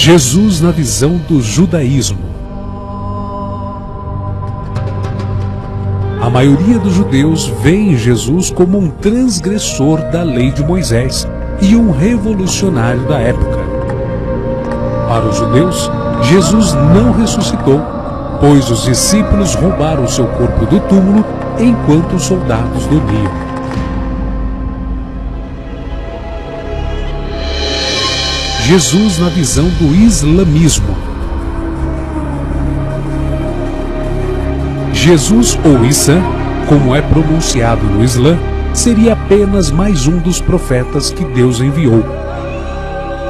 Jesus na visão do judaísmo. A maioria dos judeus vê em Jesus como um transgressor da lei de Moisés e um revolucionário da época. Para os judeus, Jesus não ressuscitou, pois os discípulos roubaram seu corpo do túmulo enquanto os soldados dormiam. Jesus na visão do islamismo. Jesus, ou Issa, como é pronunciado no Islã, seria apenas mais um dos profetas que Deus enviou.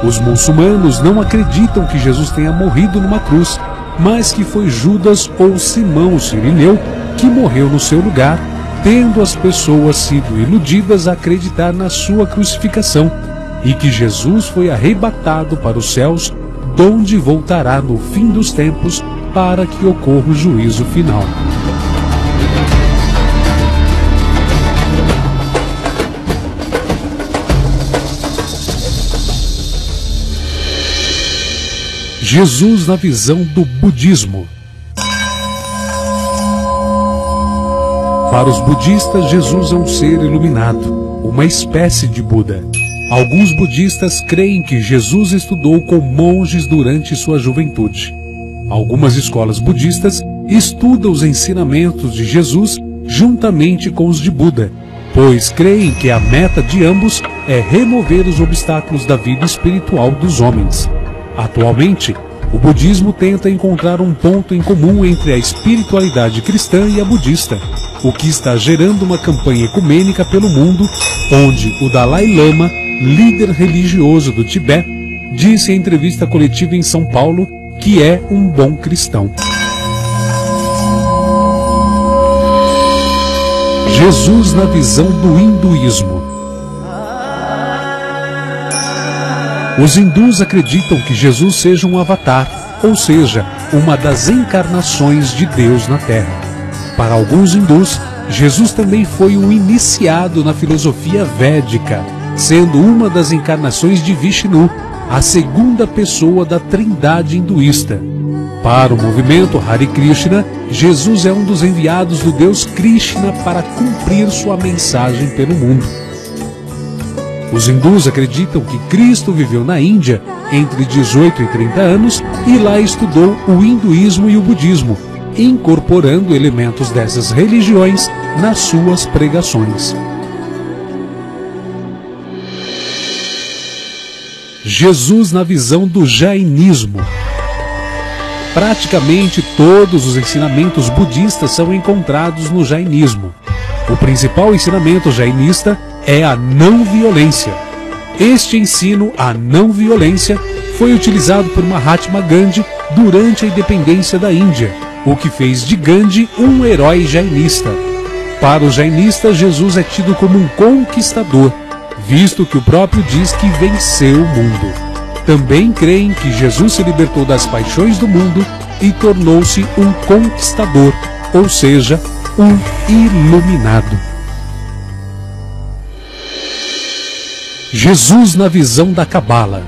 Os muçulmanos não acreditam que Jesus tenha morrido numa cruz, mas que foi Judas ou Simão o Cirineu que morreu no seu lugar, tendo as pessoas sido iludidas a acreditar na sua crucificação, e que Jesus foi arrebatado para os céus, donde voltará no fim dos tempos para que ocorra o juízo final. Jesus na visão do budismo. Para os budistas, Jesus é um ser iluminado, uma espécie de Buda. Alguns budistas creem que Jesus estudou com monges durante sua juventude. Algumas escolas budistas estudam os ensinamentos de Jesus juntamente com os de Buda, pois creem que a meta de ambos é remover os obstáculos da vida espiritual dos homens. Atualmente, o budismo tenta encontrar um ponto em comum entre a espiritualidade cristã e a budista, o que está gerando uma campanha ecumênica pelo mundo, onde o Dalai Lama, líder religioso do Tibete, disse em entrevista coletiva em São Paulo que é um bom cristão. Jesus na visão do hinduísmo. Os hindus acreditam que Jesus seja um avatar, ou seja, uma das encarnações de Deus na Terra. Para alguns hindus, Jesus também foi um iniciado na filosofia védica, sendo uma das encarnações de Vishnu, a segunda pessoa da trindade hinduísta. Para o movimento Hare Krishna, Jesus é um dos enviados do Deus Krishna para cumprir sua mensagem pelo mundo. Os hindus acreditam que Cristo viveu na Índia entre 18 e 30 anos e lá estudou o hinduísmo e o budismo, incorporando elementos dessas religiões nas suas pregações. Jesus na visão do jainismo. Praticamente todos os ensinamentos budistas são encontrados no jainismo. O principal ensinamento jainista é a não violência. Este ensino, a não violência, foi utilizado por Mahatma Gandhi durante a independência da Índia, o que fez de Gandhi um herói jainista. Para os jainistas, Jesus é tido como um conquistador, visto que o próprio diz que venceu o mundo. Também creem que Jesus se libertou das paixões do mundo e tornou-se um conquistador, ou seja, um iluminado. Jesus na visão da Cabala.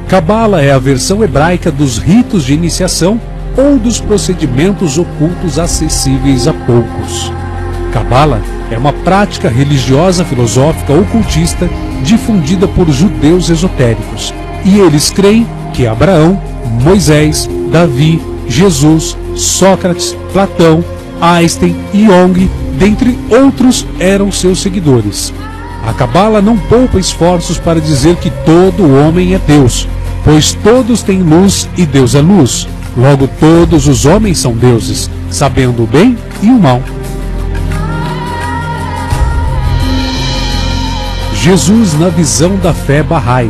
Cabala é a versão hebraica dos ritos de iniciação ou dos procedimentos ocultos acessíveis a poucos. Cabala é uma prática religiosa, filosófica, ocultista, difundida por judeus esotéricos. E eles creem que Abraão, Moisés, Davi, Jesus, Sócrates, Platão, Einstein e Jung, dentre outros, eram seus seguidores. A Cabala não poupa esforços para dizer que todo homem é Deus, pois todos têm luz e Deus é luz. Logo, todos os homens são deuses, sabendo o bem e o mal. Jesus na visão da fé Bahá'í.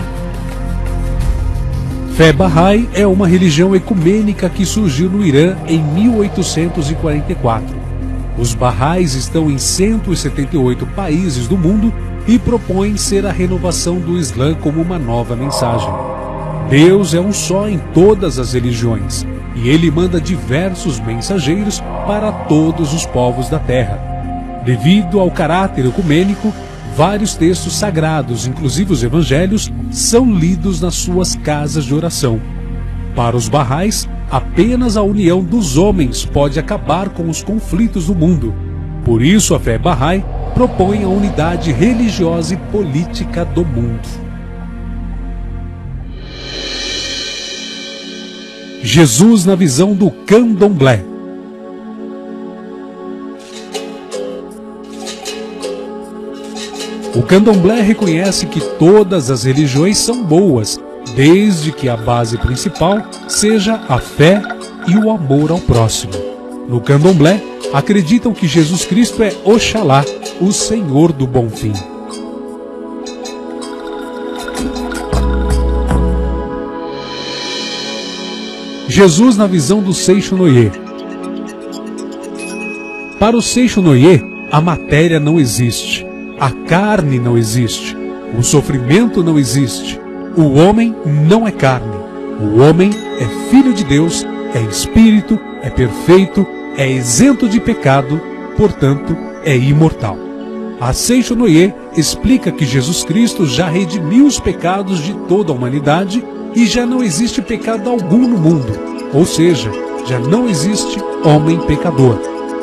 Fé Bahá'í é uma religião ecumênica que surgiu no Irã em 1844. Os Bahá'ís estão em 178 países do mundo e propõem ser a renovação do Islã como uma nova mensagem. Deus é um só em todas as religiões, e Ele manda diversos mensageiros para todos os povos da terra. Devido ao caráter ecumênico, Vários textos sagrados, inclusive os evangelhos, são lidos nas suas casas de oração. Para os Bahais, apenas a união dos homens pode acabar com os conflitos do mundo. Por isso, a fé Bahá'í propõe a unidade religiosa e política do mundo. Jesus na visão do Candomblé. O Candomblé reconhece que todas as religiões são boas, desde que a base principal seja a fé e o amor ao próximo. No Candomblé, acreditam que Jesus Cristo é Oxalá, o Senhor do Bom Fim. Jesus na visão do Seishonoye. Para o Seishonoye, a matéria não existe, a carne não existe, o sofrimento não existe, o homem não é carne, o homem é filho de Deus, é espírito, é perfeito, é isento de pecado, portanto, é imortal. A Seishonoye explica que Jesus Cristo já redimiu os pecados de toda a humanidade e já não existe pecado algum no mundo, ou seja, já não existe homem pecador.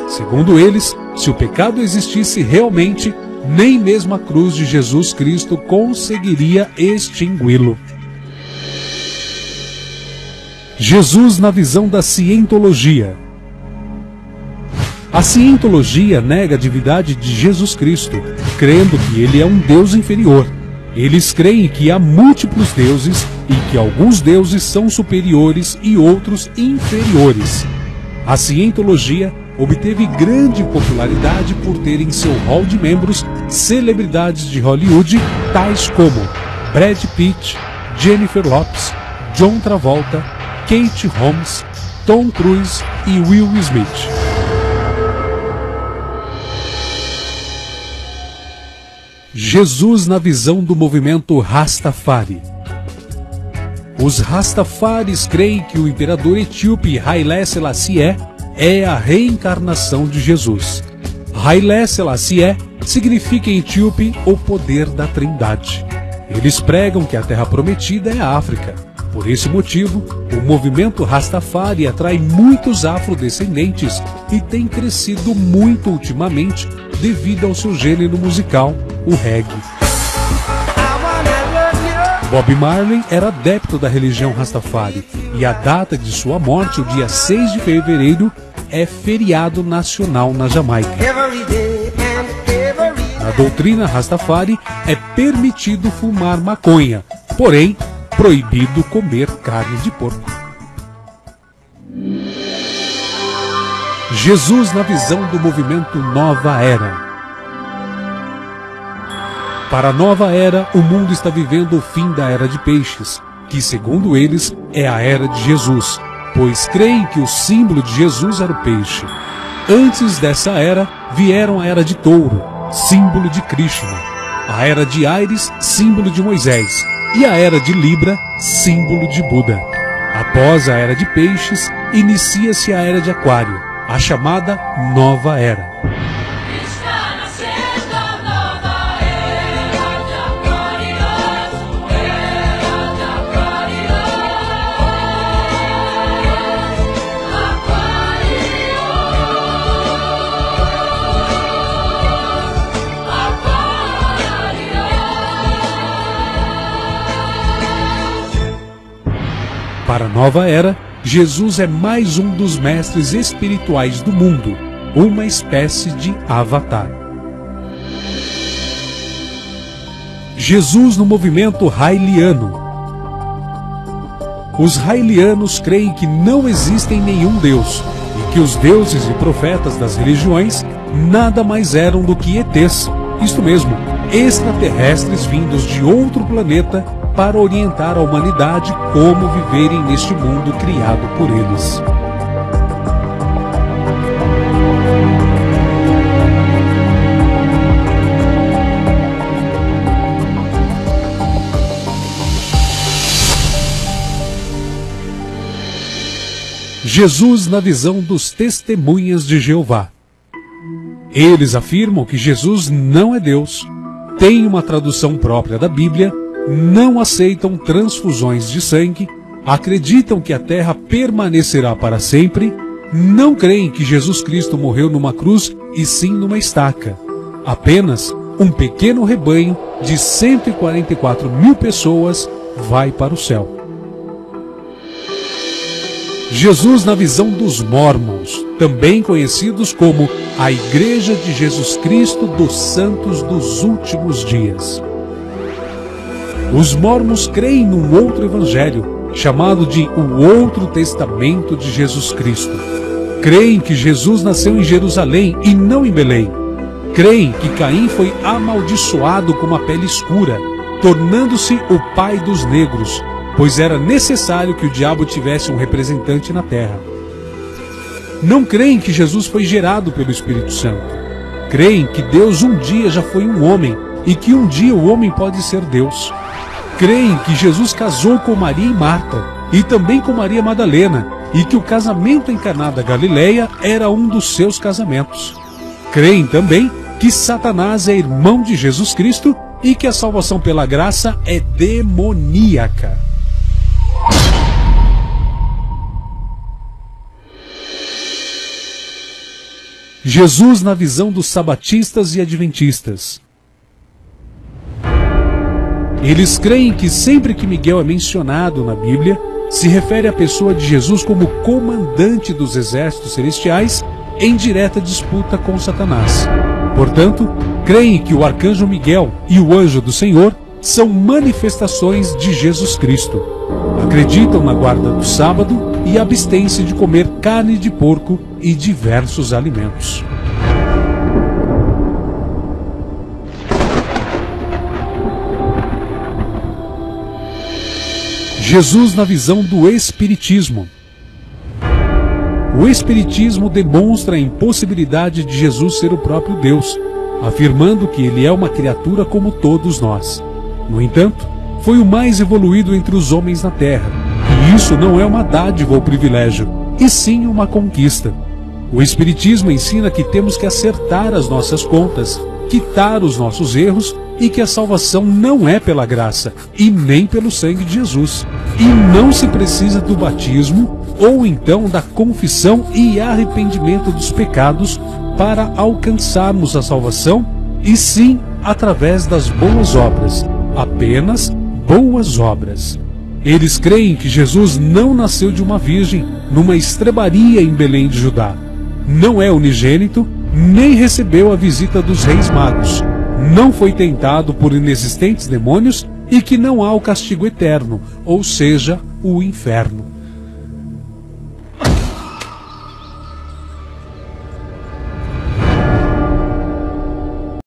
Segundo eles, se o pecado existisse realmente, nem mesmo a cruz de Jesus Cristo conseguiria extingui-lo. Jesus na visão da cientologia. A cientologia nega a divindade de Jesus Cristo, crendo que ele é um Deus inferior. Eles creem que há múltiplos deuses e que alguns deuses são superiores e outros inferiores. A cientologia obteve grande popularidade por ter em seu hall de membros celebridades de Hollywood tais como Brad Pitt, Jennifer Lopez, John Travolta, Kate Holmes, Tom Cruise e Will Smith. Jesus na visão do movimento Rastafari. Os Rastafaris creem que o imperador etíope Haile Selassie é a reencarnação de Jesus. Haile Selassie significa em etíope o poder da Trindade. Eles pregam que a terra prometida é a África. Por esse motivo, o movimento Rastafari atrai muitos afrodescendentes e tem crescido muito ultimamente devido ao seu gênero musical, o reggae. Bob Marley era adepto da religião Rastafari e a data de sua morte, o dia 6 de fevereiro, é feriado nacional na Jamaica. Na doutrina Rastafari é permitido fumar maconha, porém proibido comer carne de porco. Jesus na visão do movimento Nova Era. Para a Nova Era, o mundo está vivendo o fim da Era de Peixes, que segundo eles é a Era de Jesus, pois creem que o símbolo de Jesus era o peixe. Antes dessa era, vieram a Era de Touro, símbolo de Krishna, a Era de Áries, símbolo de Moisés, e a Era de Libra, símbolo de Buda. Após a Era de Peixes, inicia-se a Era de Aquário, a chamada Nova Era. Para a Nova Era, Jesus é mais um dos mestres espirituais do mundo, uma espécie de avatar. Jesus no movimento raeliano. Os raelianos creem que não existem nenhum Deus e que os deuses e profetas das religiões nada mais eram do que ETs, isto mesmo, extraterrestres vindos de outro planeta para orientar a humanidade como viverem neste mundo criado por eles. Jesus na visão dos Testemunhas de Jeová. Eles afirmam que Jesus não é Deus. têm uma tradução própria da Bíblia, não aceitam transfusões de sangue, acreditam que a terra permanecerá para sempre, não creem que Jesus Cristo morreu numa cruz e sim numa estaca. Apenas um pequeno rebanho de 144 mil pessoas vai para o céu. Jesus na visão dos Mórmons, também conhecidos como a Igreja de Jesus Cristo dos Santos dos Últimos Dias. Os Mórmons creem num outro evangelho, chamado de o Outro Testamento de Jesus Cristo. Creem que Jesus nasceu em Jerusalém e não em Belém. Creem que Caim foi amaldiçoado com uma pele escura, tornando-se o pai dos negros, pois era necessário que o diabo tivesse um representante na terra. Não creem que Jesus foi gerado pelo Espírito Santo. Creem que Deus um dia já foi um homem e que um dia o homem pode ser Deus. Creem que Jesus casou com Maria e Marta e também com Maria Madalena e que o casamento em Caná da Galileia era um dos seus casamentos. Creem também que Satanás é irmão de Jesus Cristo e que a salvação pela graça é demoníaca. Jesus na visão dos sabatistas e adventistas. Eles creem que sempre que Miguel é mencionado na Bíblia, se refere à pessoa de Jesus como comandante dos exércitos celestiais em direta disputa com Satanás. Portanto, creem que o arcanjo Miguel e o anjo do Senhor são manifestações de Jesus Cristo. Acreditam na guarda do sábado e abstêm-se de comer carne de porco e diversos alimentos. Jesus na visão do Espiritismo. O Espiritismo demonstra a impossibilidade de Jesus ser o próprio Deus, afirmando que ele é uma criatura como todos nós. No entanto, foi o mais evoluído entre os homens na Terra, e isso não é uma dádiva ou privilégio, e sim uma conquista. O Espiritismo ensina que temos que acertar as nossas contas, quitar os nossos erros e que a salvação não é pela graça e nem pelo sangue de Jesus. E não se precisa do batismo ou então da confissão e arrependimento dos pecados para alcançarmos a salvação, e sim através das boas obras, apenas boas obras. Eles creem que Jesus não nasceu de uma virgem numa estrebaria em Belém de Judá. Não é unigênito, nem recebeu a visita dos reis magos. Não foi tentado por inexistentes demônios e que não há o castigo eterno, ou seja, o inferno.